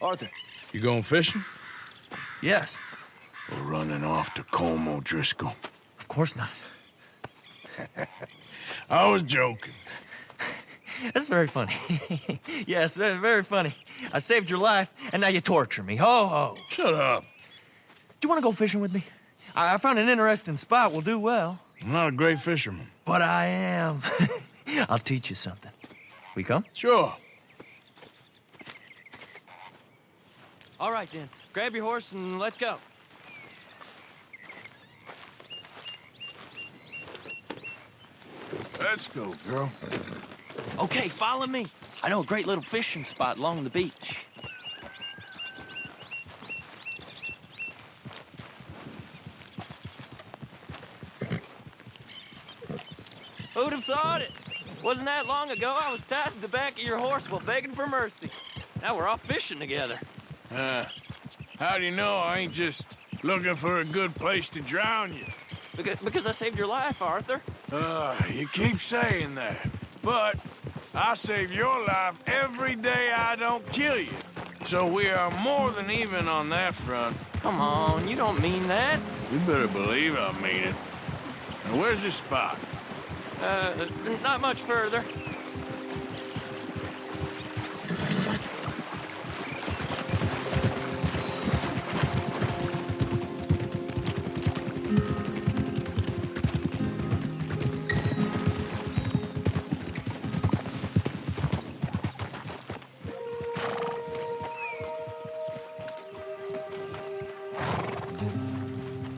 Arthur. You going fishing? Yes. Or running off to Colm O'Driscoll? Of course not. I was joking. That's very funny. Yes, very, very funny. I saved your life, and now you torture me. Ho, ho. Shut up. Do you want to go fishing with me? I found an interesting spot. We'll do well. I'm not a great fisherman. But I am. I'll teach you something. We come? Sure. All right, then. Grab your horse and let's go. Let's go, girl. Okay, follow me. I know a great little fishing spot along the beach. Who'd have thought it? Wasn't that long ago I was tied to the back of your horse while begging for mercy. Now we're off fishing together. How do you know I ain't just looking for a good place to drown you? Because I saved your life, Arthur. You keep saying that. But I save your life every day I don't kill you. So we are more than even on that front. Come on, you don't mean that. You better believe I mean it. Now, where's this spot? Not much further.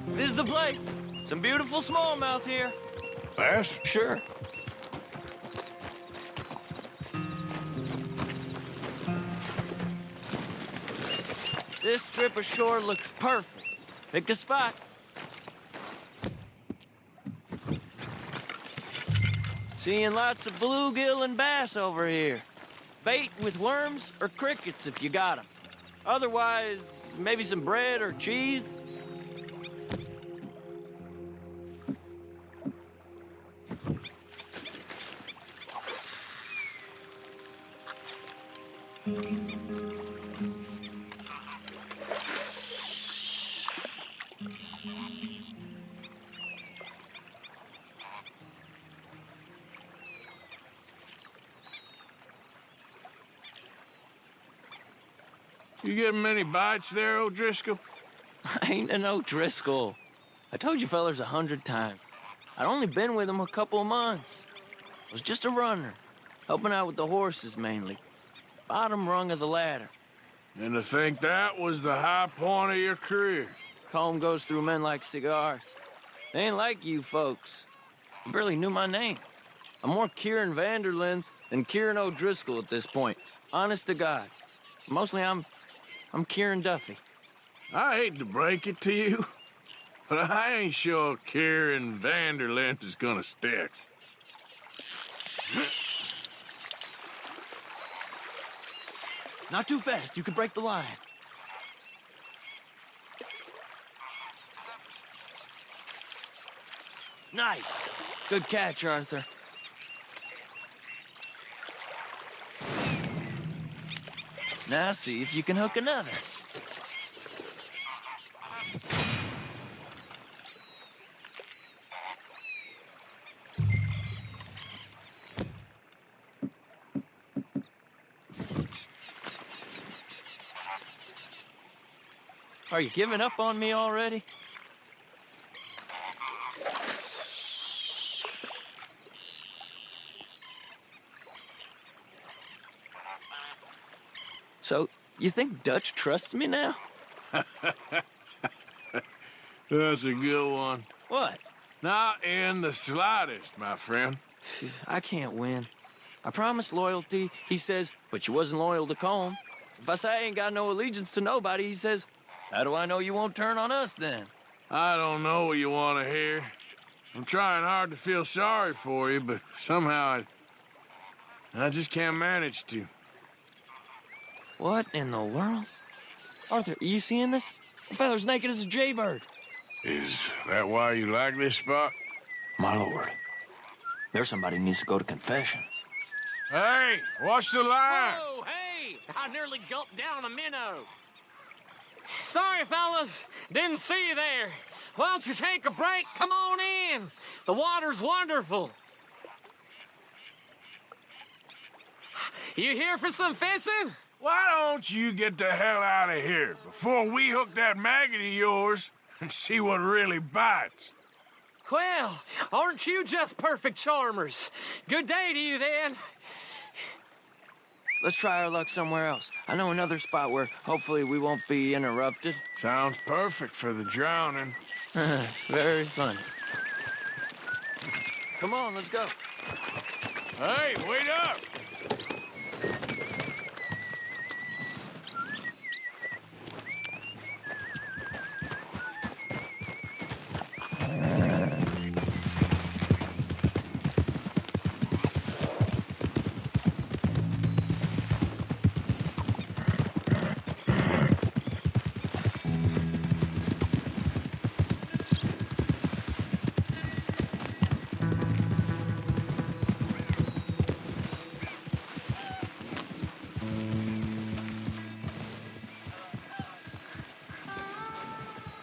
This is the place. Some beautiful smallmouth here. Bass? Sure. This strip of shore looks perfect. Pick a spot. Seeing lots of bluegill and bass over here. Bait with worms or crickets if you got 'em. Otherwise, maybe some bread or cheese. You getting many bites there, O'Driscoll? I ain't an O'Driscoll. I told you fellers 100 times. I'd only been with him a couple of months. I was just a runner, helping out with the horses mainly. Bottom rung of the ladder. And to think that was the high point of your career. Comb goes through men like cigars. They ain't like you folks. You barely knew my name. I'm more Kieran Vanderlyn than Kieran O'Driscoll at this point. Honest to God. Mostly I'm Kieran Duffy. I hate to break it to you, but I ain't sure Kieran Vanderlyn is gonna stick. Not too fast, you could break the line. Nice. Good catch, Arthur. Now see if you can hook another. Are you giving up on me already? So, you think Dutch trusts me now? That's a good one. What? Not in the slightest, my friend. I can't win. I promised loyalty, he says, but you wasn't loyal to Colm. If I say I ain't got no allegiance to nobody, he says, how do I know you won't turn on us then? I don't know what you want to hear. I'm trying hard to feel sorry for you, but somehow I just can't manage to. What in the world? Arthur, are you seeing this? The feather's naked as a jaybird. Is that why you like this spot? My lord, there's somebody who needs to go to confession. Hey, watch the line! Oh, hey! I nearly gulped down a minnow. Sorry, fellas. Didn't see you there. Why don't you take a break? Come on in. The water's wonderful. You here for some fishing? Why don't you get the hell out of here before we hook that maggot of yours and see what really bites? Well, aren't you just perfect charmers? Good day to you, then. Let's try our luck somewhere else. I know another spot where hopefully we won't be interrupted. Sounds perfect for the drowning. Very funny. Come on, let's go. Hey, wait up!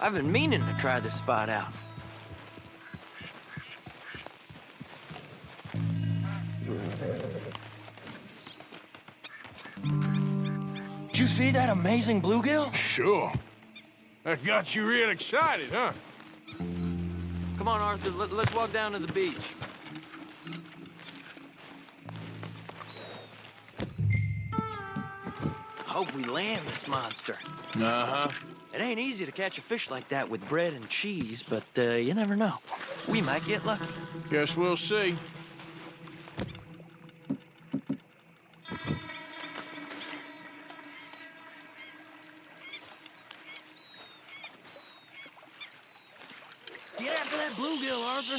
I've been meaning to try this spot out. Did you see that amazing bluegill? Sure. That got you real excited, huh? Come on, Arthur, let's walk down to the beach. Hope we land this monster. Uh-huh. It ain't easy to catch a fish like that with bread and cheese, but you never know. We might get lucky. Guess we'll see. Get after that bluegill, Arthur.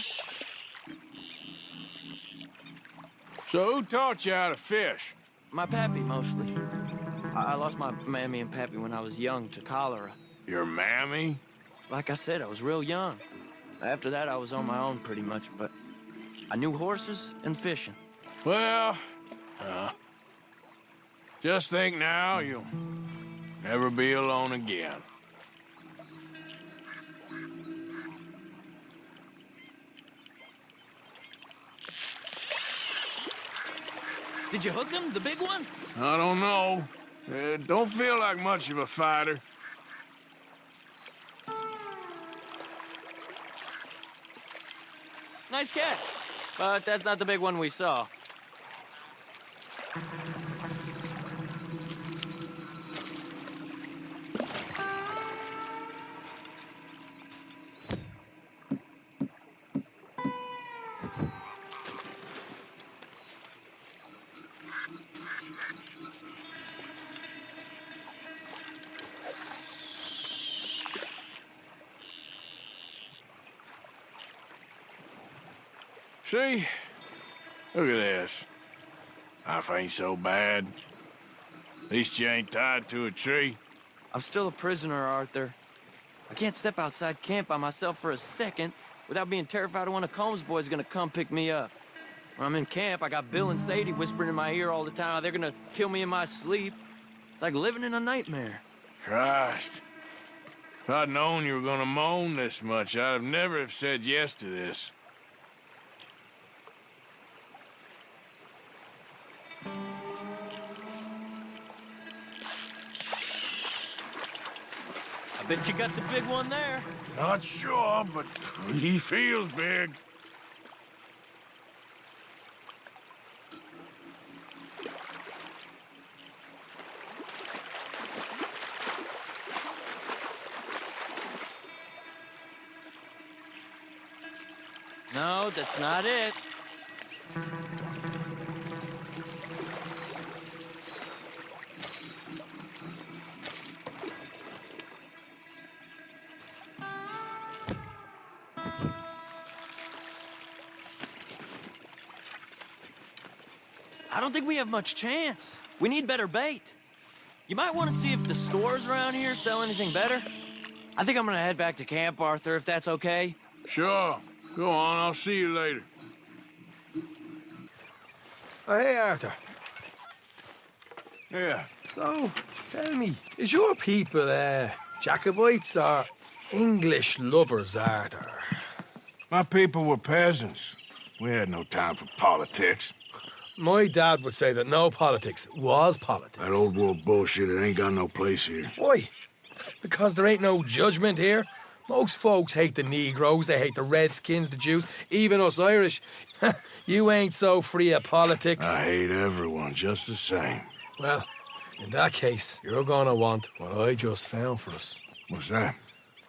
So who taught you how to fish? My pappy, mostly. I lost my mammy and pappy when I was young to cholera. Your mammy? Like I said, I was real young. After that, I was on my own pretty much, but I knew horses and fishing. Well, just think now you'll never be alone again. Did you hook him, the big one? I don't know. Don't feel like much of a fighter. Nice catch. But that's not the big one we saw. See? Look at this. Life ain't so bad. At least you ain't tied to a tree. I'm still a prisoner, Arthur. I can't step outside camp by myself for a second without being terrified one of Combs' boys gonna come pick me up. When I'm in camp, I got Bill and Sadie whispering in my ear all the time how they're gonna kill me in my sleep. It's like living in a nightmare. Christ. If I'd known you were gonna moan this much, I'd have never have said yes to this. I bet you got the big one there. Not sure, but he feels big. No, that's not it. I don't think we have much chance. We need better bait. You might want to see if the stores around here sell anything better. I think I'm gonna head back to camp, Arthur, if that's okay. Sure. Go on, I'll see you later. Oh, hey, Arthur. Yeah. So, tell me, is your people, Jacobites or English lovers, Arthur? My people were peasants. We had no time for politics. My dad would say that no politics was politics. That old world bullshit, it ain't got no place here. Why? Because there ain't no judgment here. Most folks hate the Negroes, they hate the Redskins, the Jews, even us Irish. You ain't so free of politics. I hate everyone just the same. Well, in that case, you're gonna want what I just found for us. What's that?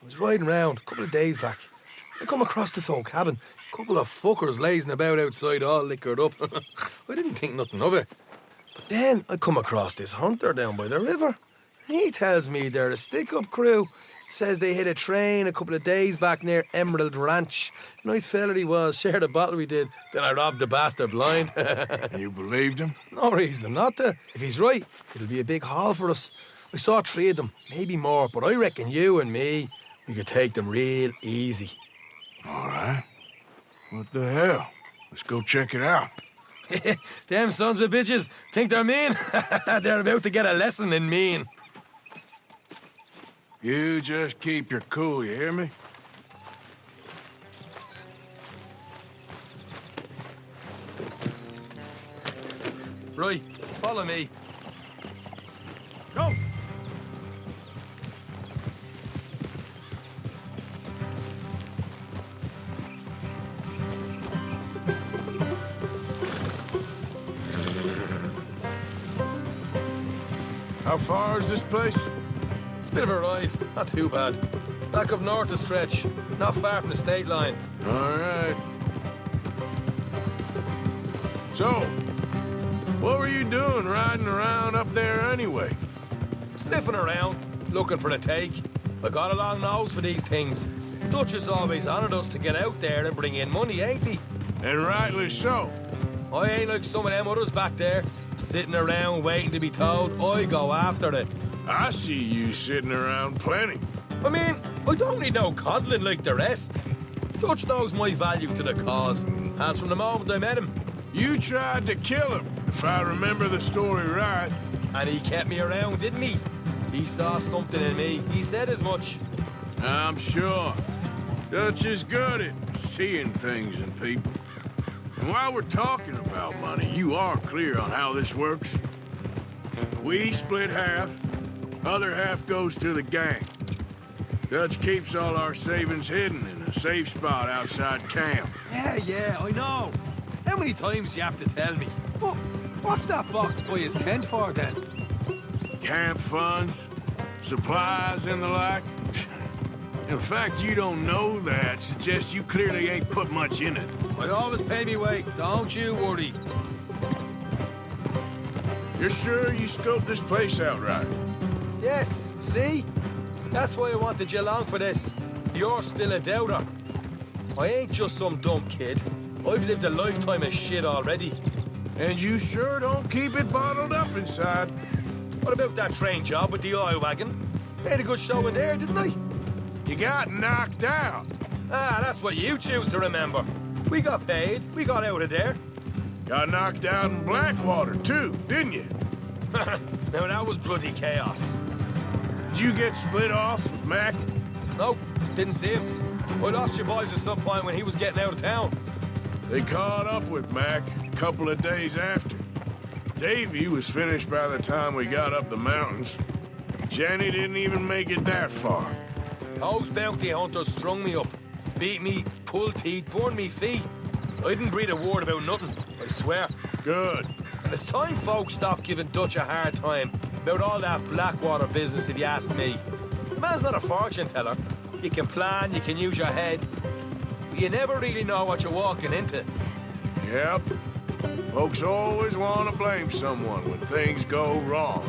I was riding around a couple of days back. I come across this old cabin. A couple of fuckers lazing about outside all liquored up. I didn't think nothing of it. But then I come across this hunter down by the river. And he tells me they're a stick-up crew. Says they hit a train a couple of days back near Emerald Ranch. Nice fella he was, shared a bottle we did. Then I robbed the bastard blind. You believed him? No reason not to. If he's right, it'll be a big haul for us. I saw 3 of them, maybe more, but I reckon you and me, we could take them real easy. All right. What the hell? Let's go check it out. Them sons of bitches think they're mean. They're about to get a lesson in mean. You just keep your cool, you hear me? Right, follow me. Go! How far is this place? It's a bit of a ride, not too bad. Back up north a stretch, not far from the state line. All right. So, what were you doing riding around up there anyway? Sniffing around, looking for the take. I got a long nose for these things. Dutch has always honoured us to get out there and bring in money, ain't he? And rightly so. I ain't like some of them others back there, sitting around waiting to be told. I go after it. I see you sitting around plenty. I mean, I don't need no coddling like the rest. Dutch knows my value to the cause, as from the moment I met him. You tried to kill him, if I remember the story right. And he kept me around, didn't he? He saw something in me. He said as much. I'm sure. Dutch is good at seeing things in people. And while we're talking about money, you are clear on how this works? We split half, other half goes to the gang. Dutch keeps all our savings hidden in a safe spot outside camp. Yeah, I know. How many times you have to tell me? But what's that box by his tent for, then? Camp funds, supplies, and the like. In fact, you don't know that suggests you clearly ain't put much in it. I always pay me weight, don't you worry. You're sure you scoped this place out right? Yes, see? That's why I wanted you along for this. You're still a doubter. I ain't just some dumb kid. I've lived a lifetime of shit already. And you sure don't keep it bottled up inside. What about that train job with the oil wagon? Made a good show in there, didn't I? You got knocked out. Ah, that's what you choose to remember. We got paid. We got out of there. Got knocked out in Blackwater, too, didn't you? Now, that was bloody chaos. Did you get split off with Mac? Nope, didn't see him. I lost your boys at some point when he was getting out of town. They caught up with Mac a couple of days after. Davy was finished by the time we got up the mountains. Jenny didn't even make it that far. Those bounty hunters strung me up. Beat me, pulled teeth, burned me feet. I didn't breathe a word about nothing, I swear. Good. And it's time folks stopped giving Dutch a hard time about all that Blackwater business, if you ask me. The man's not a fortune teller. You can plan, you can use your head, but you never really know what you're walking into. Yep. Folks always want to blame someone when things go wrong.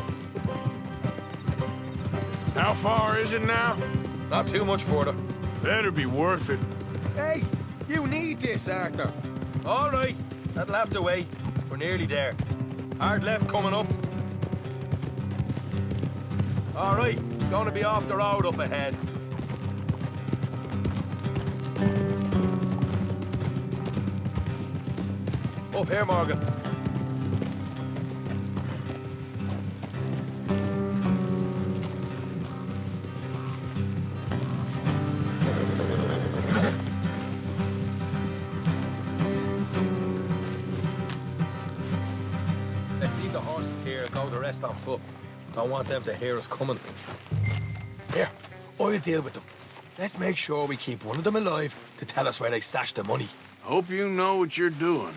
How far is it now? Not too much further. Better be worth it. Hey, you need this, Arthur. All right, that'll have to wait. We're nearly there. Hard left coming up. All right, it's going to be off the road up ahead. Up here, Morgan. the horses here and go the rest on foot. Don't want them to hear us coming. Here, I'll deal with them. Let's make sure we keep one of them alive to tell us where they stashed the money. Hope you know what you're doing.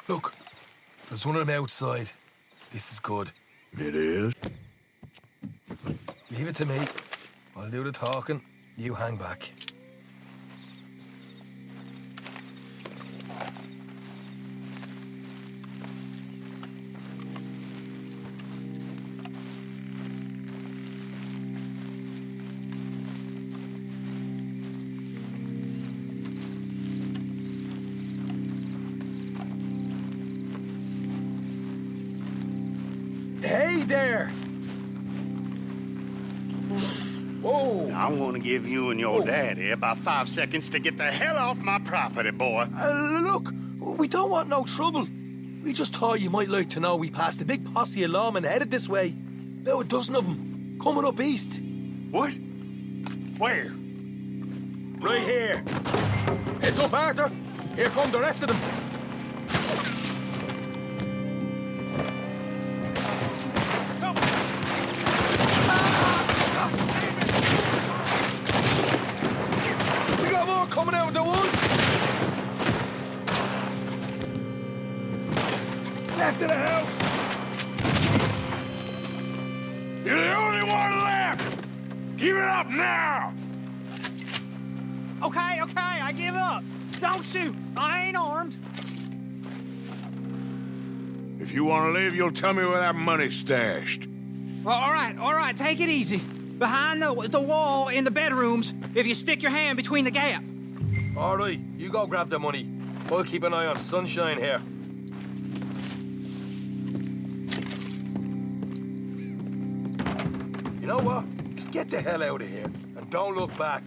Look, there's one of them outside. This is good. It is? Leave it to me. I'll do the talking. You hang back. Hey there! Whoa! I want to give you and your daddy about 5 seconds to get the hell off my property, boy. Look, we don't want no trouble. We just thought you might like to know we passed a big posse of lawmen headed this way. About a dozen of them, coming up east. What? Where? Right here. Heads up, Arthur. Here come the rest of them. We got more coming out of the woods. Left of the house. You're the only one left! Give it up now! Okay, I give up. Don't shoot. I ain't armed. If you want to leave, you'll tell me where that money's stashed. Well, all right, take it easy. Behind the wall in the bedrooms, if you stick your hand between the gap. All right, you go grab the money. We'll keep an eye on Sunshine here. You know what? Just get the hell out of here and don't look back.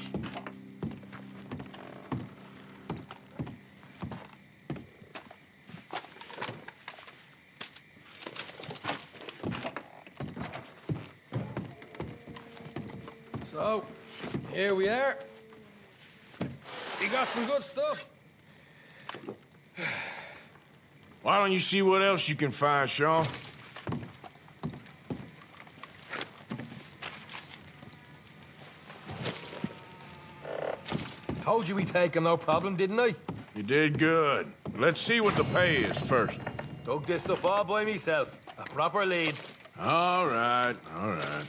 So, here we are. You got some good stuff. Why don't you see what else you can find, Sean? Told you we'd take him, no problem, didn't I? You did good. Let's see what the pay is first. Dug this up all by myself. A proper lead. All right, all right.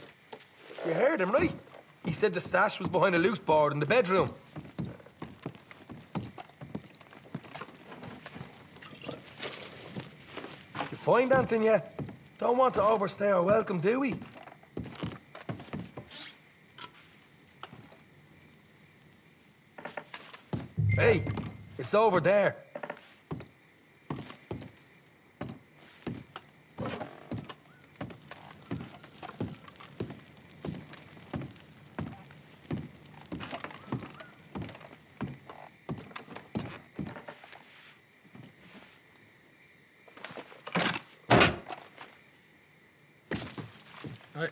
You heard him, right? He said the stash was behind a loose board in the bedroom. You find anything yet? Don't want to overstay our welcome, do we? Hey, it's over there. Hey,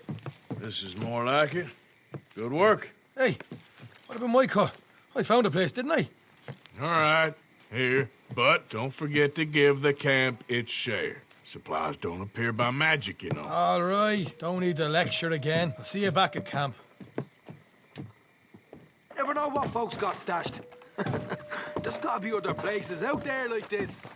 this is more like it. Good work. Hey, what about my cut? I found a place, didn't I? All right, here. But don't forget to give the camp its share. Supplies don't appear by magic, you know. All right, don't need the lecture again. I'll see you back at camp. Never know what folks got stashed. There's gotta be other places out there like this.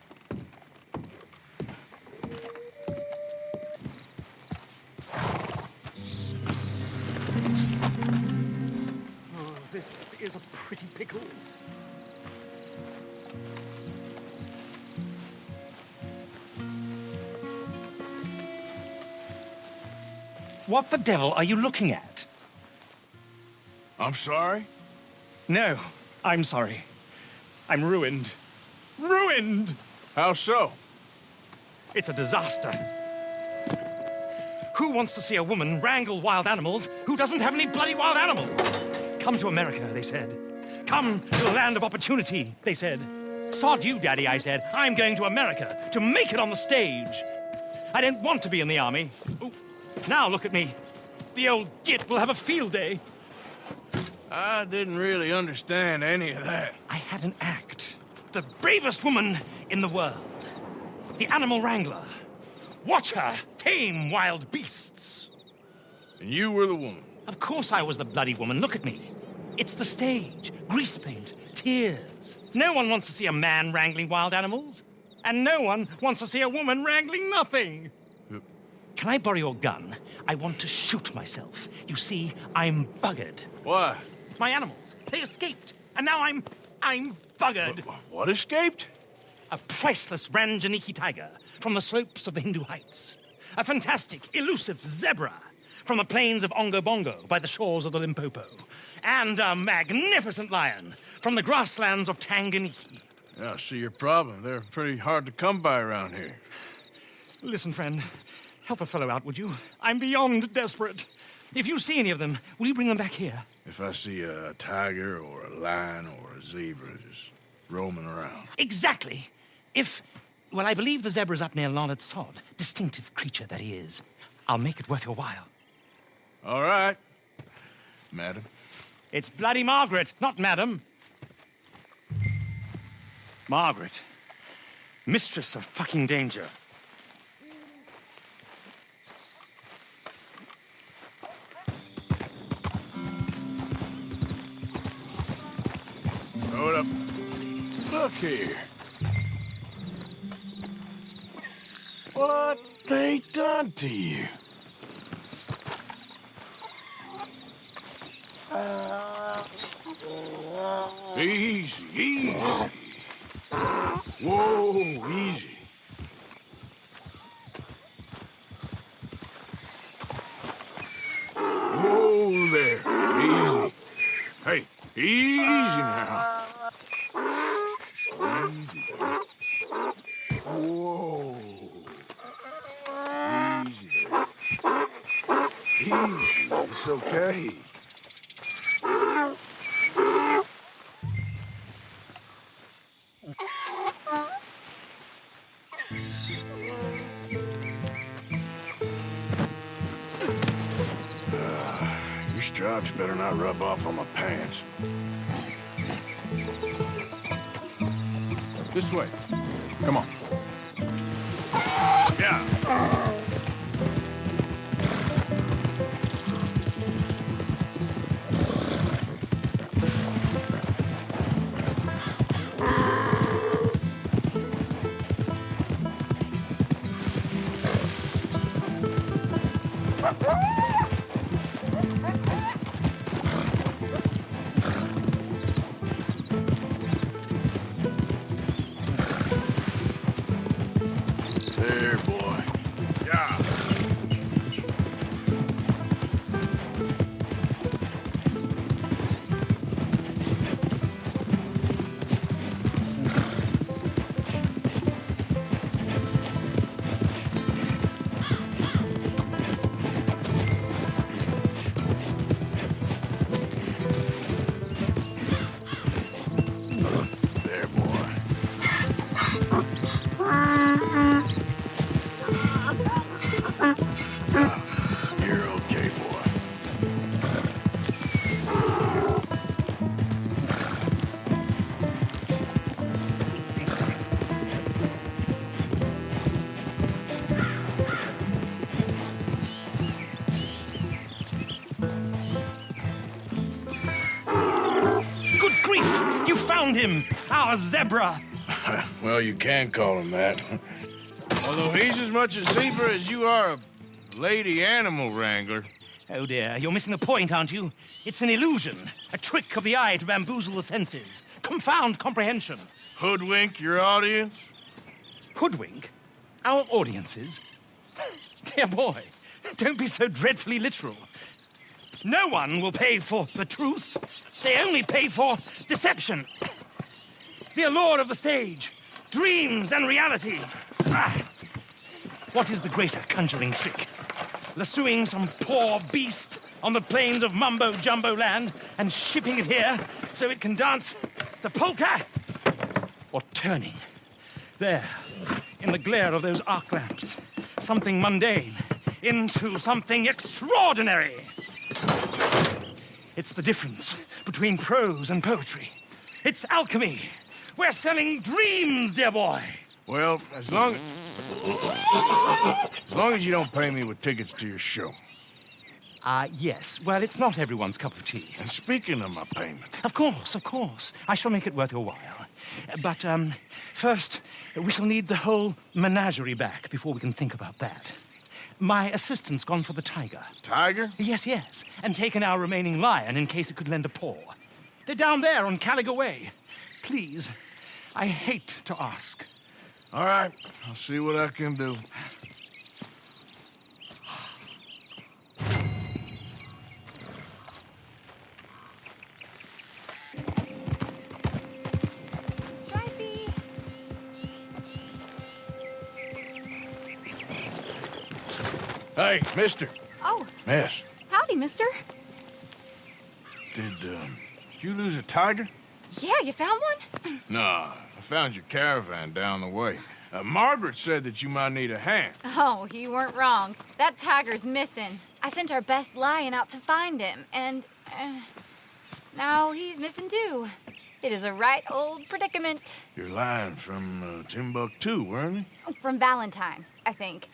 Oh, this is a pretty pickle. What the devil are you looking at? I'm sorry? No, I'm sorry. I'm ruined. Ruined! How so? It's a disaster. Who wants to see a woman wrangle wild animals who doesn't have any bloody wild animals? Come to America, they said. Come to the land of opportunity, they said. Sod you, Daddy, I said. I'm going to America to make it on the stage. I don't want to be in the army. Ooh. Now look at me. The old git will have a field day. I didn't really understand any of that. I had an act. The bravest woman in the world. The animal wrangler. Watch her tame wild beasts. And you were the woman. Of course I was the bloody woman. Look at me. It's the stage. Grease paint. Tears. No one wants to see a man wrangling wild animals. And no one wants to see a woman wrangling nothing. Can I borrow your gun? I want to shoot myself. You see, I'm buggered. Why? My animals, they escaped. And now I'm buggered. What escaped? A priceless Ranjaniki tiger from the slopes of the Hindu Heights. A fantastic, elusive zebra from the plains of Ongo Bongo by the shores of the Limpopo. And a magnificent lion from the grasslands of Tanganyika. Yeah, I see your problem. They're pretty hard to come by around here. Listen, friend, help a fellow out, would you? I'm beyond desperate. If you see any of them, will you bring them back here? If I see a tiger or a lion or a zebra just roaming around. Exactly. Well, I believe the zebra's up near Larned Sod. Distinctive creature that he is. I'll make it worth your while. All right, madam. It's bloody Margaret, not madam. Margaret. Mistress of fucking danger. Hold up. Look here. What they done to you? Easy, easy. Whoa, easy. Whoa there, easy. Hey, easy now. Easy there. Whoa. Easy there. Easy, it's okay. Your stripes better not rub off on my pants. This way. Come on. Yeah. There, boy. Yeah. There, boy. You're okay, boy. Good grief! You found him! Our zebra! Well, you can call him that. Although he's as much a zebra as you are a lady animal wrangler. Oh dear, you're missing the point, aren't you? It's an illusion, a trick of the eye to bamboozle the senses, confound comprehension. Hoodwink your audience? Hoodwink? Our audiences? Dear boy, don't be so dreadfully literal. No one will pay for the truth. They only pay for deception. The allure of the stage, dreams and reality. Ah. What is the greater conjuring trick? Lassoing some poor beast on the plains of mumbo-jumbo land and shipping it here so it can dance the polka? Or turning, there, in the glare of those arc lamps, something mundane into something extraordinary? It's the difference between prose and poetry. It's alchemy. We're selling dreams, dear boy. Well, as long as you don't pay me with tickets to your show. Yes. Well, it's not everyone's cup of tea. And speaking of my payment... Of course, of course. I shall make it worth your while. But, first, we shall need the whole menagerie back before we can think about that. My assistant's gone for the tiger. Tiger? Yes, yes. And taken our remaining lion in case it could lend a paw. They're down there on Caliga Way. Please, I hate to ask. All right, I'll see what I can do. Stripey! Hey, mister. Oh, Miss, howdy, mister. did you lose a tiger? Yeah, you found one? Nah, I found your caravan down the way. Margaret said that you might need a hand. Oh, you weren't wrong. That tiger's missing. I sent our best lion out to find him, and now he's missing too. It is a right old predicament. Your lion from Timbuktu, weren't he? From Valentine, I think.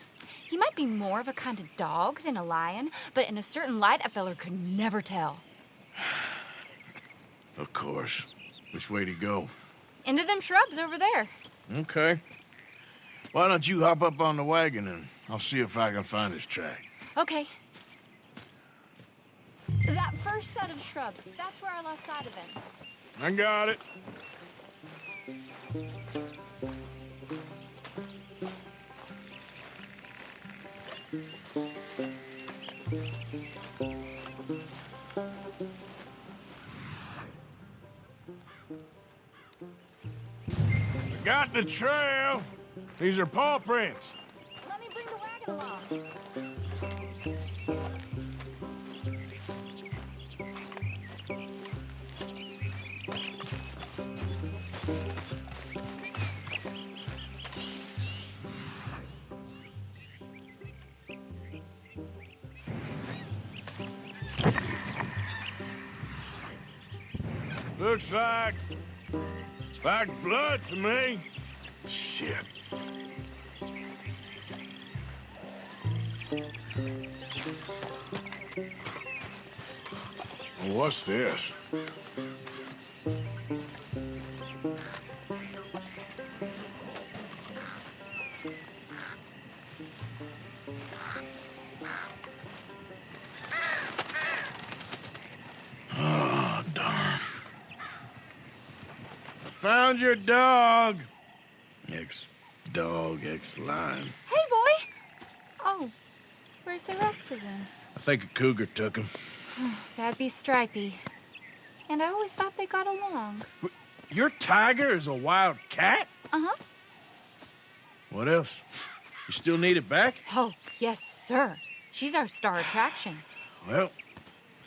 He might be more of a kind of dog than a lion, but in a certain light, a feller could never tell. Of course. Which way to go? Into them shrubs over there. Okay. Why don't you hop up on the wagon and I'll see if I can find his track. Okay. That first set of shrubs, that's where I lost sight of him. I got it. Got the trail. These are paw prints. Let me bring the wagon along. Looks like blood to me. Shit. What's this? Oh, darn. Found your dog. Ex-dog, ex-lion. Hey, boy! Oh, where's the rest of them? I think a cougar took him. That'd be Stripey. And I always thought they got along. Your tiger is a wild cat? Uh-huh. What else? You still need it back? Oh, yes, sir. She's our star attraction. Well,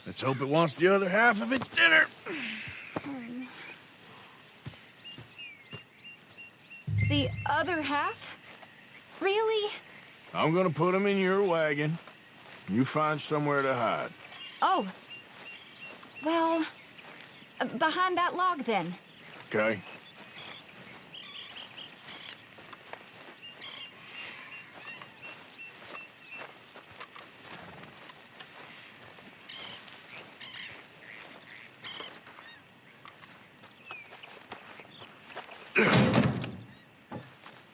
let's hope it wants the other half of its dinner. The other half? Really? I'm gonna put him in your wagon. You find somewhere to hide. Oh. Well, behind that log, then. Okay?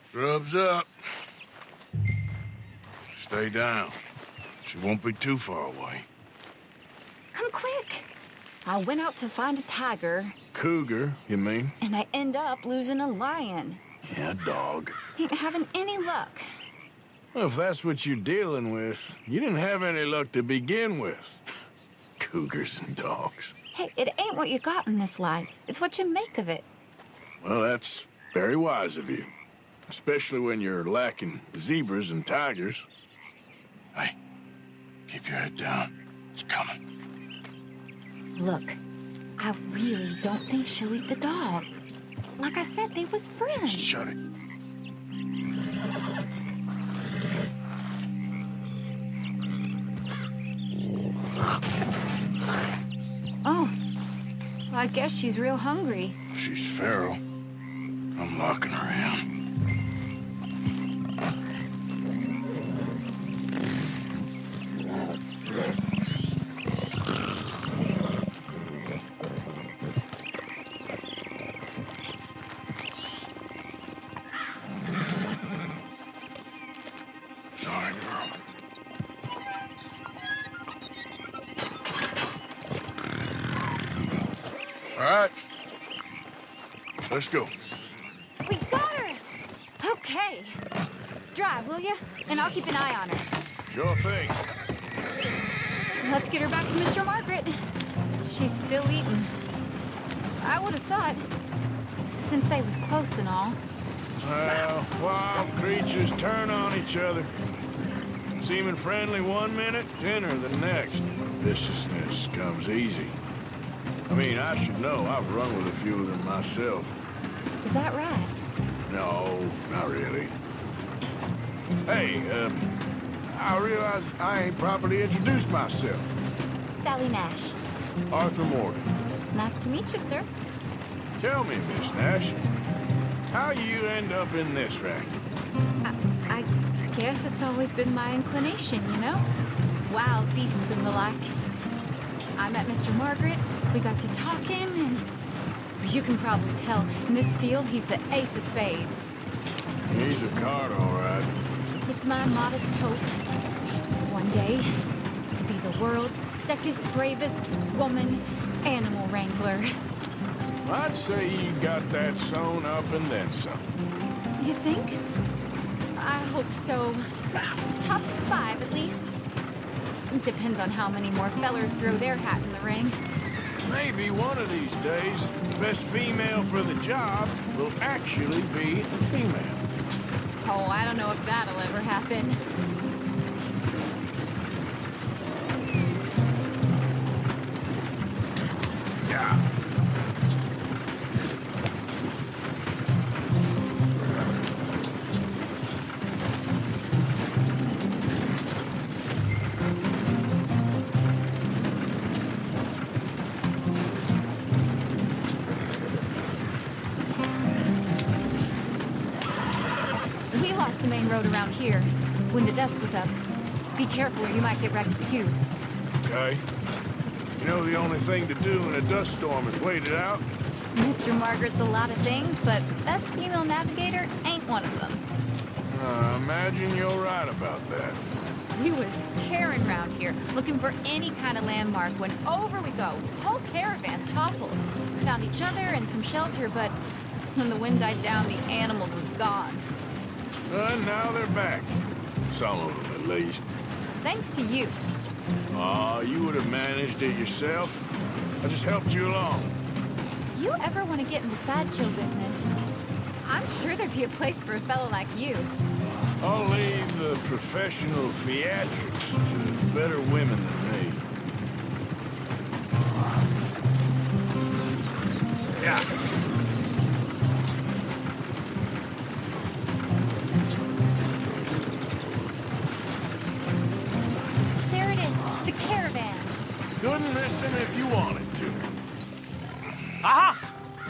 Scrubs up. Stay down. She won't be too far away. Come quick. I went out to find a tiger, Cougar, you mean? and I end up losing a lion. Yeah, dog. Ain't having any luck. Well, if that's what you're dealing with, you didn't have any luck to begin with. Cougars and dogs. Hey, it ain't what you got in this life. It's what you make of it. Well, that's very wise of you. Especially when you're lacking zebras and tigers. Hey, keep your head down. It's coming. Look, I really don't think she'll eat the dog. Like I said, they was friends. Shut it. Oh, well, I guess she's real hungry. She's feral. I'm locking her in. Sorry, girl. All right. Let's go. We got her! Okay. Drive, will you? And I'll keep an eye on her. Sure thing. Let's get her back to Mr. Margaret. She's still eating. I would have thought, since they was close and all. Well, wild creatures turn on each other. Seeming friendly one minute, dinner the next. Viciousness comes easy. I mean, I should know. I've run with a few of them myself. Is that right? No, not really. Hey, I realize I ain't properly introduced myself. Sally Nash. Arthur Morgan. Nice to meet you, sir. Tell me, Miss Nash, how you end up in this racket? I guess it's always been my inclination, you know? Wild beasts and the like. I met Mr. Margaret, we got to talking, and you can probably tell, in this field, he's the ace of spades. He's a card, all right. It's my modest hope, one day, to be the world's second bravest woman animal wrangler. I'd say you got that sewn up and then some. You think? I hope so. Top 5, at least. Depends on how many more fellers throw their hat in the ring. Maybe one of these days, the best female for the job will actually be a female. Oh, I don't know if that'll ever happen. Yeah. We lost the main road around here when the dust was up. Be careful or you might get wrecked too. Okay. You know the only thing to do in a dust storm is wait it out? Mr. Margaret's a lot of things, but best female navigator ain't one of them. Imagine you're right about that. We was tearing around here, looking for any kind of landmark when over we go. Whole caravan toppled. Found each other and some shelter, but when the wind died down, the animals was gone. And now they're back. Some of them, at least. Thanks to you. Aw, you would have managed it yourself. I just helped you along. If you ever want to get in the sideshow business, I'm sure there'd be a place for a fellow like you. I'll leave the professional theatrics to better women than me. Yeah. There it is, the caravan. Couldn't miss him if you wanted to. Aha!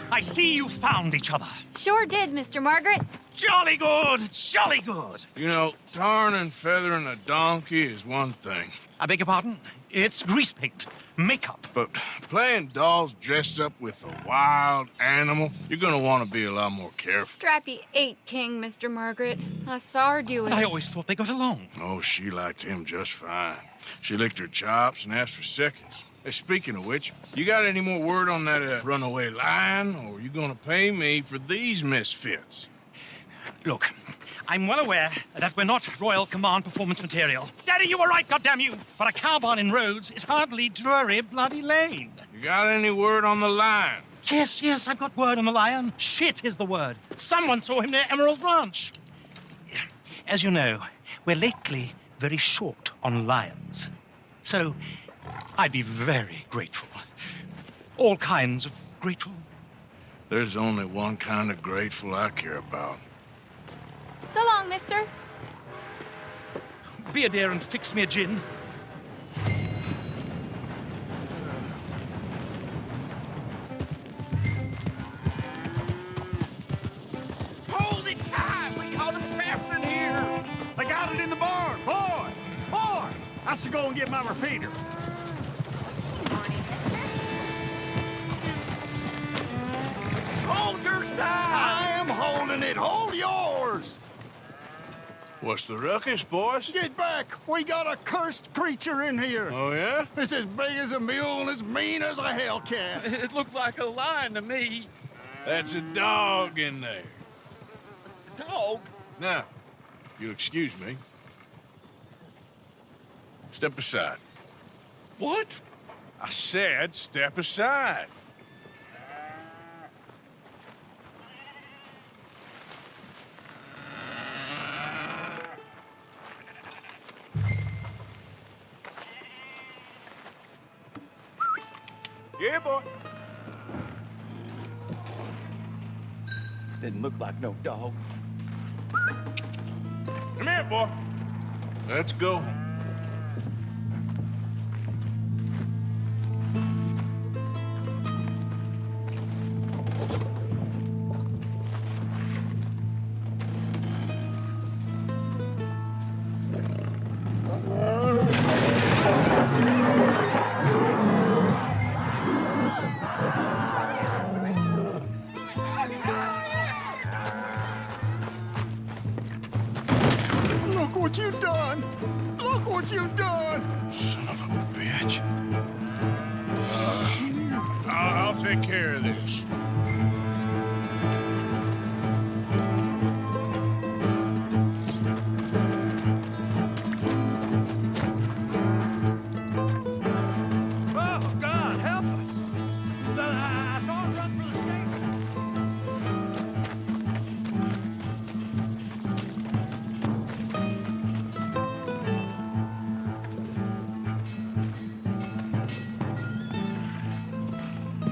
I see you found each other. Sure did, Mr. Margaret. Jolly good, jolly good. You know, tarring and feathering a donkey is one thing. I beg your pardon? It's grease paint, makeup. But playing dolls dressed up with a wild animal, you're gonna want to be a lot more careful. Strappy ain't king, Mr. Margaret. I saw her do it. I always thought they got along. Oh, she liked him just fine. She licked her chops and asked for seconds. Hey, speaking of which, you got any more word on that runaway lion, or are you gonna pay me for these misfits? Look, I'm well aware that we're not Royal Command performance material. Daddy, you were right, goddamn you! But a cow barn in Rhodes is hardly Drury Bloody Lane. You got any word on the lion? Yes, I've got word on the lion. Shit is the word. Someone saw him near Emerald Ranch. As you know, we're lately very short on lions. So, I'd be very grateful. All kinds of grateful. There's only one kind of grateful I care about. So long, mister. Be a dear and fix me a gin. Hold it tight! We caught him trapped in here! They got it in the barn! Boy! Boy! I should go and get my repeater. Hold your side! I am holding it! Hold yours! What's the ruckus, boys? Get back! We got a cursed creature in here! Oh, yeah? It's as big as a mule and as mean as a hellcat. It looked like a lion to me. That's a dog in there. Dog? Now, you'll excuse me. Step aside. What? I said step aside. Yeah, boy. Didn't look like no dog. Come here, boy. Let's go. Look what you've done! Look what you've done! Son of a bitch. I'll take care of this. Oh, God, help us! I saw him run through the stable.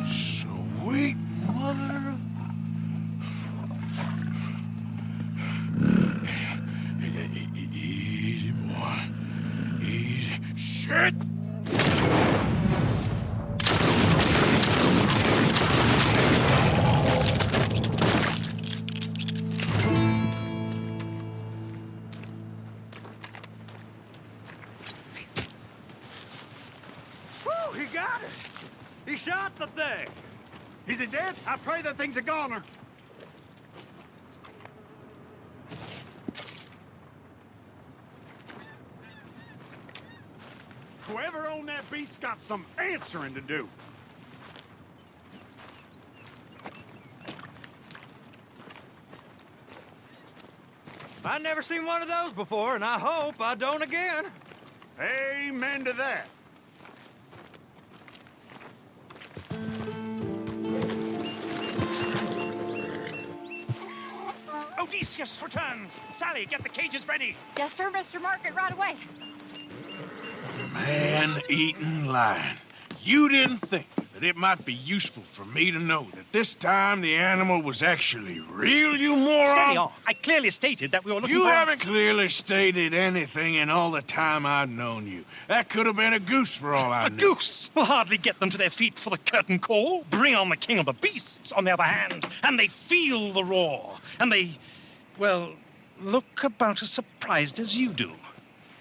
Sweet mother of... Easy, boy. Easy. Shit! Whew, he got it! He shot the thing! Is he dead? I pray that thing's a goner. Whoever owned that beast's got some answering to do. I've never seen one of those before, and I hope I don't again. Amen to that. Odysseus returns. Sally, get the cages ready. Yes, sir, Mr. Market, right away. Man-eating lion. You didn't think that it might be useful for me to know that this time the animal was actually real, you moron? Steady on. I clearly stated that we were looking You for... haven't clearly stated anything in all the time I've known you. That could have been a goose for all I A knew. goose will hardly get them to their feet for the curtain call. Bring on the king of the beasts, on the other hand, and they feel the roar. And they, well, look about as surprised as you do.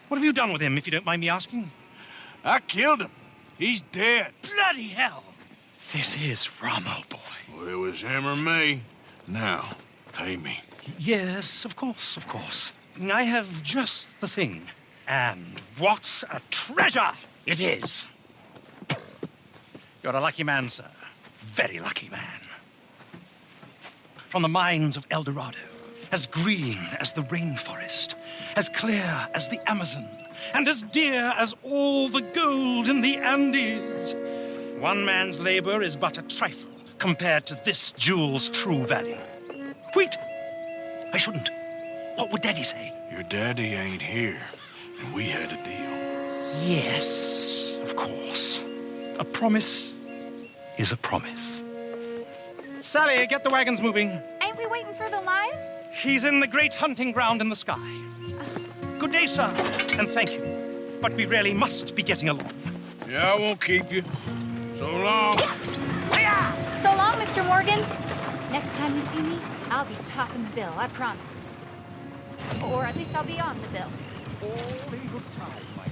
What have you done with him, if you don't mind me asking? I killed him. He's dead. Bloody hell! This is Ramo, boy. Well, it was him or me. Now, pay me. Yes, of course, of course. I have just the thing. And what a treasure it is! You're a lucky man, sir. Very lucky man. From the mines of El Dorado, as green as the rainforest, as clear as the Amazon, and as dear as all the gold in the Andes. One man's labor is but a trifle compared to this jewel's true value. Wait! I shouldn't. What would Daddy say? Your daddy ain't here, and we had a deal. Yes, of course. a promise is a promise. Sally, get the wagons moving. Ain't we waiting for the lion? He's in the great hunting ground in the sky. Good day, sir, and thank you. But we really must be getting along. Yeah, I won't keep you. So long. So long, Mr. Morgan. Next time you see me, I'll be topping the bill, I promise. Or at least I'll be on the bill. All in good time, my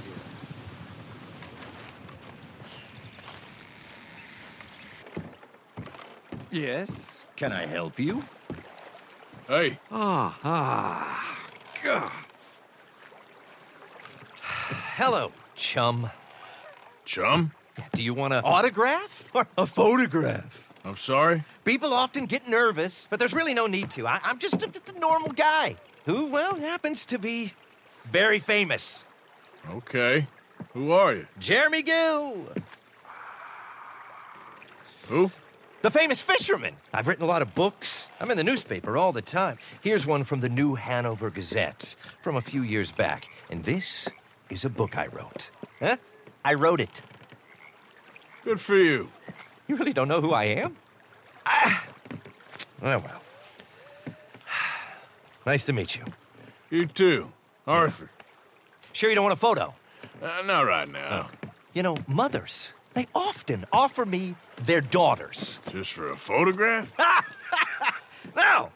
dear. Yes, can I help you? Hey, Hello, chum. chum? Do you want an autograph or a photograph? I'm sorry? People often get nervous, but there's really no need to. I'm just a normal guy who, well, happens to be very famous. Okay. Who are you? Jeremy Gill, Who? the famous fisherman. I've written a lot of books. I'm in the newspaper all the time. Here's one from the New Hanover Gazette from a few years back. And this is a book I wrote. Huh? I wrote it. Good for you. You really don't know who I am? Oh, well. Nice to meet you. You too. Arthur. Sure you don't want a photo? Not right now. You know, mothers, they often offer me their daughters. Just for a photograph? No,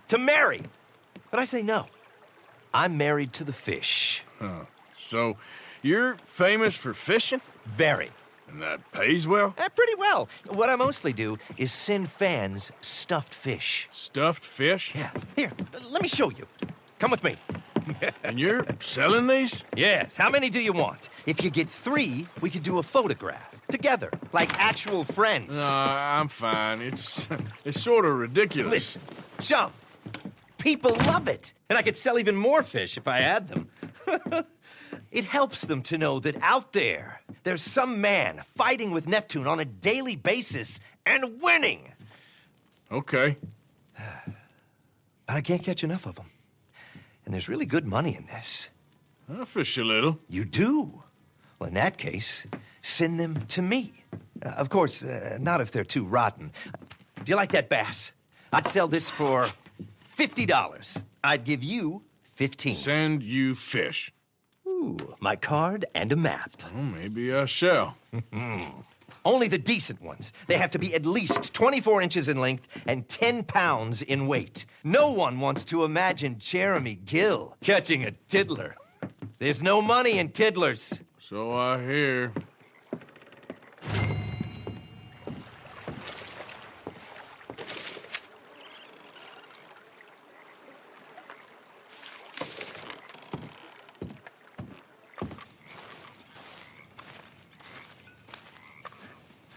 to marry. But I say no. I'm married to the fish. Huh. So, you're famous for fishing? Very. And that pays well? Pretty well. What I mostly do is send fans stuffed fish. Stuffed fish? Yeah. Here, let me show you. Come with me. And you're selling these? Yes. How many do you want? If you get 3, we could do a photograph. Together, like actual friends. No, I'm fine. It's sort of ridiculous. Listen, chum, people love it. And I could sell even more fish if I had them. It helps them to know that out there, there's some man fighting with Neptune on a daily basis and winning. Okay. But I can't catch enough of them. And there's really good money in this. I'll fish a little. You do? Well, in that case, send them to me. Of course, not if they're too rotten. Do you like that bass? I'd sell this for $50. I'd give you 15. Send you fish. Ooh, my card and a map. Well, maybe I shall. Only the decent ones. They have to be at least 24 inches in length and 10 pounds in weight. No one wants to imagine Jeremy Gill catching a tiddler. There's no money in tiddlers. So I hear.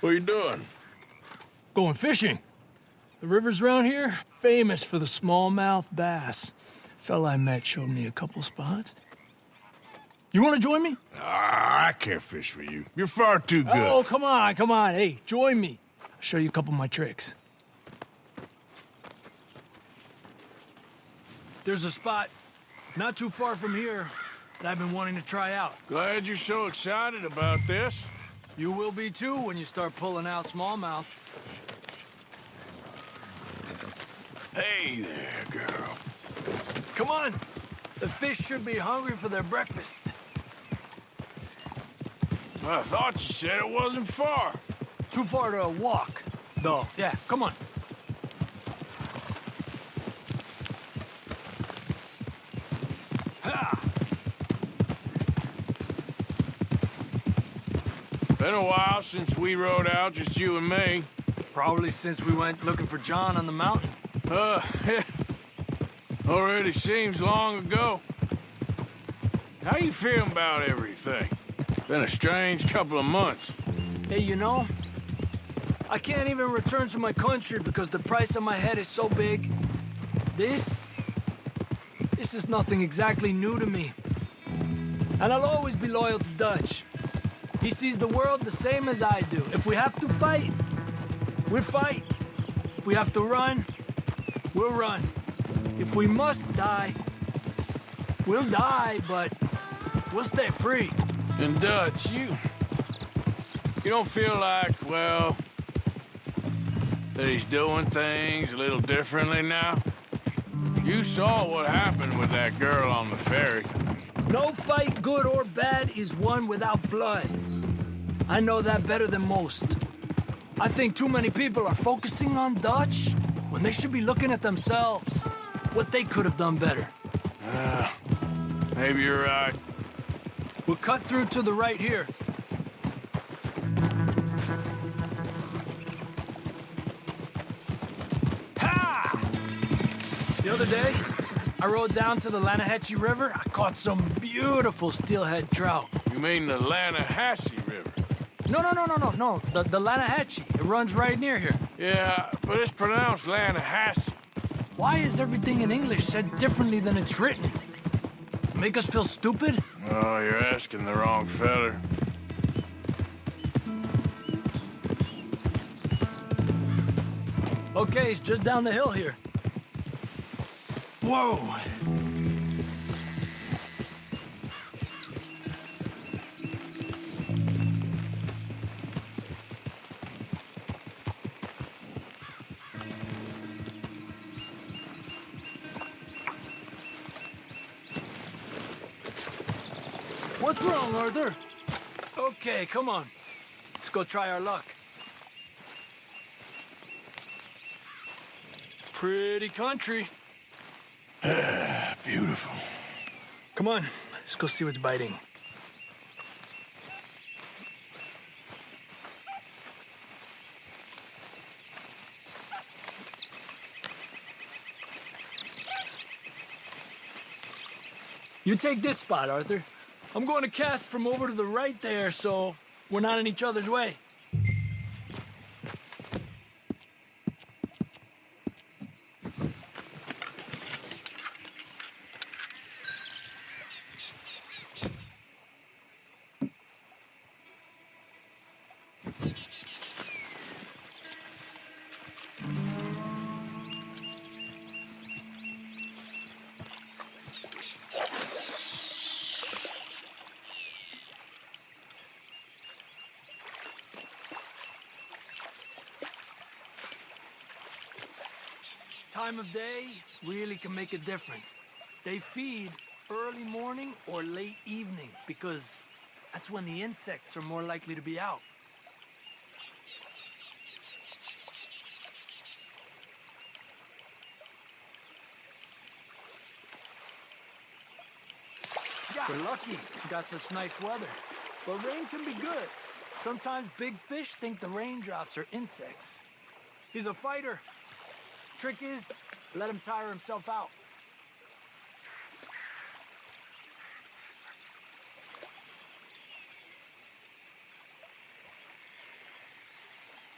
What are you doing? Going fishing. The rivers around here, famous for the smallmouth bass. Fella I met showed me a couple spots. You want to join me? I can't fish with you. You're far too good. Oh, come on, come on. Hey, join me. I'll show you a couple of my tricks. There's a spot not too far from here that I've been wanting to try out. Glad you're so excited about this. You will be too when you start pulling out smallmouth. Hey there, girl. Come on. The fish should be hungry for their breakfast. I thought you said it wasn't far. Too far to walk, though. Yeah, come on. Ha! Been a while since we rode out, just you and me. Probably since we went looking for John on the mountain. Already seems long ago. How you feeling about everything? Been a strange couple of months. Hey, you know, I can't even return to my country because the price on my head is so big. This is nothing exactly new to me. And I'll always be loyal to Dutch. He sees the world the same as I do. If we have to fight, we'll fight. If we have to run, we'll run. If we must die, we'll die, but we'll stay free. And Dutch, You don't feel like, well, that he's doing things a little differently now? You saw what happened with that girl on the ferry. No fight, good or bad, is won without blood. I know that better than most. I think too many people are focusing on Dutch when they should be looking at themselves. What they could have done better. Maybe you're right. We'll cut through to the right here. Ha! The other day, I rode down to the Lanahatchee River. I caught some beautiful steelhead trout. You mean the Lanahatchee River? No. The Lanahatchee. It runs right near here. Yeah, but it's pronounced Lanahatchee. Why is everything in English said differently than it's written? Make us feel stupid? Oh, you're asking the wrong feller. Okay, it's just down the hill here. Whoa! What's wrong, Arthur? Okay, come on. Let's go try our luck. Pretty country. Beautiful. Come on, let's go see what's biting. You take this spot, Arthur. I'm going to cast from over to the right there, so we're not in each other's way. Time of day really can make a difference. They feed early morning or late evening because that's when the insects are more likely to be out. We're lucky we got such nice weather. But rain can be good. Sometimes big fish think the raindrops are insects. He's a fighter. Trick is, let him tire himself out.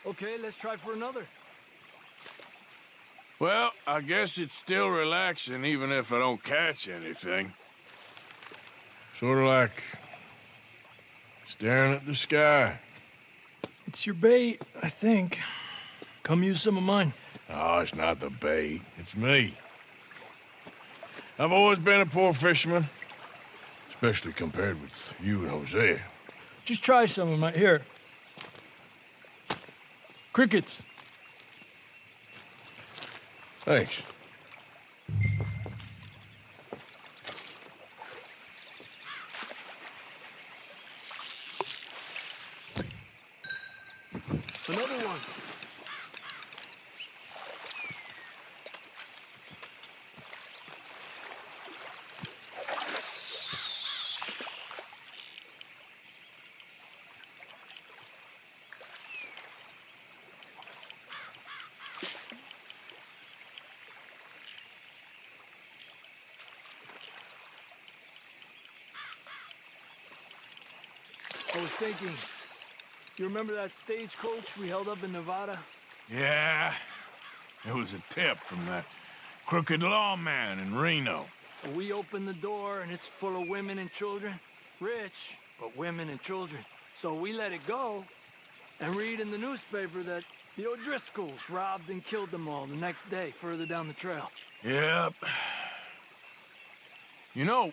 Okay, let's try for another. Well, I guess it's still relaxing even if I don't catch anything. Sort of like staring at the sky. It's your bait, I think. Come use some of mine. Oh, it's not the bait. It's me. I've always been a poor fisherman, especially compared with you and Jose. Just try some of mine. Here. Crickets. Thanks. Another one. I was thinking, you remember that stagecoach we held up in Nevada? Yeah, it was a tip from that crooked lawman in Reno. We opened the door and it's full of women and children. Rich, but women and children. So we let it go and read in the newspaper that the O'Driscolls robbed and killed them all the next day further down the trail. Yep. You know,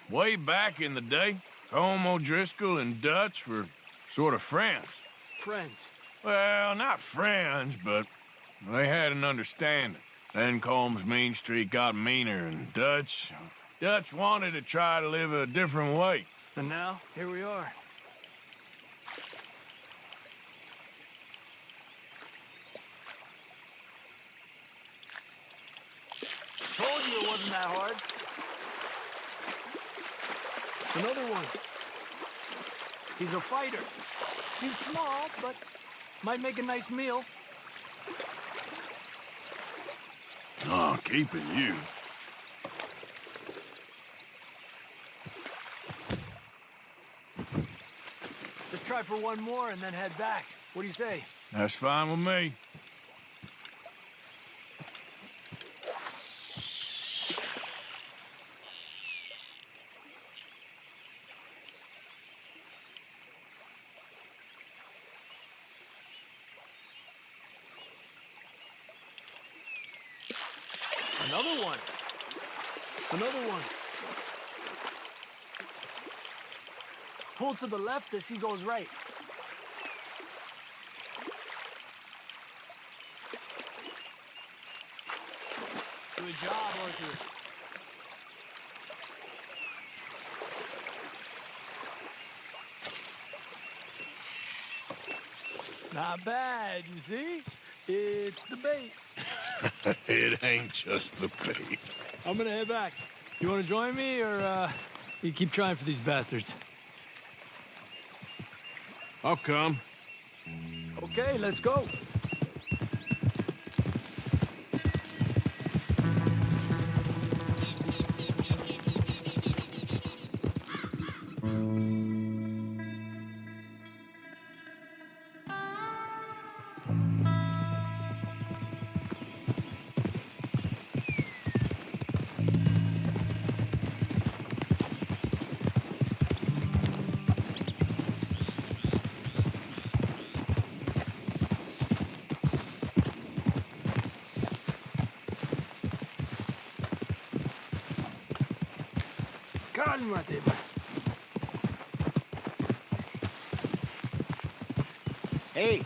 way back in the day, Colm O'Driscoll and Dutch were sort of friends. friends? Well, not friends, but they had an understanding. Then Combs' mean streak got meaner, and Dutch wanted to try to live a different way. And now, here we are. Told you it wasn't that hard. Another one. He's a fighter. He's small, but might make a nice meal. Oh, keeping you. Let's try for one more and then head back. What do you say? That's fine with me. Another one. Another one. Pull to the left as he goes right. Good job, Arthur. Not bad, you see? It's the bait. It ain't just the bait. I'm gonna head back. You wanna join me, or you keep trying for these bastards? I'll come. Okay, let's go. Cálmate, man. Hey,